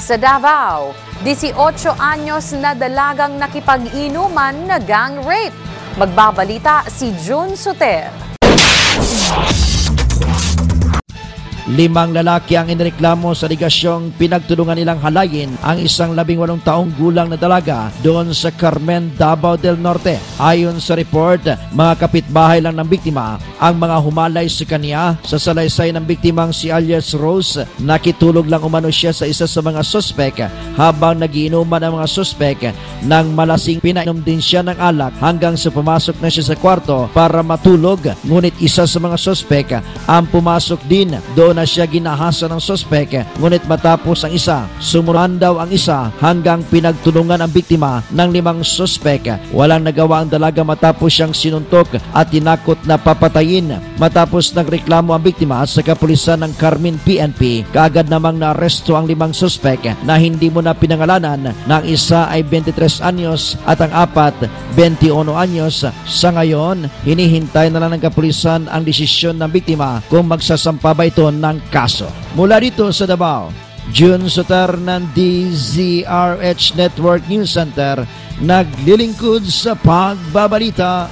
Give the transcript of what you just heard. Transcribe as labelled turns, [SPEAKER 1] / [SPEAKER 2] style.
[SPEAKER 1] Sa Davao, 18 anyos na dalagang nakipag-inuman na gang rape. Magbabalita si June Soter.
[SPEAKER 2] 5 lalaki ang inireklamo sa aligasyong pinagtulungan nilang halayin ang isang 18 taong gulang na dalaga doon sa Carmen, Davao del Norte. Ayon sa report, mga kapitbahay lang ng biktima ang mga humalay sa kanya. Sa salaysay ng biktimang si alias Rose, nakitulog lang umano siya sa isa sa mga suspek habang nagiinuman ang mga suspek nang malasing. Pinainom din siya ng alak hanggang sa pumasok na siya sa kwarto para matulog. Ngunit isa sa mga suspek ang pumasok din. Doon na siya ginahasa ng suspek, ngunit matapos ang isa, sumuran daw ang isa hanggang pinagtulungan ang biktima ng 5 suspek. Walang nagawa ang dalaga matapos siyang sinuntok at tinakot na papatayin. Matapos nagreklamo ang biktima sa kapulisan ng Carmen PNP, kaagad namang naaresto ang 5 suspek na hindi mo na pinangalanan. Ng isa ay 23 anyos at ang 4, 21 anyos. Sa ngayon, hinihintay na lang ng kapulisan ang desisyon ng biktima kung magsasampa ba ito ng kaso. Mula dito sa Davao, June Soter ng DZRH Network News Center, naglilingkod sa pagbabalita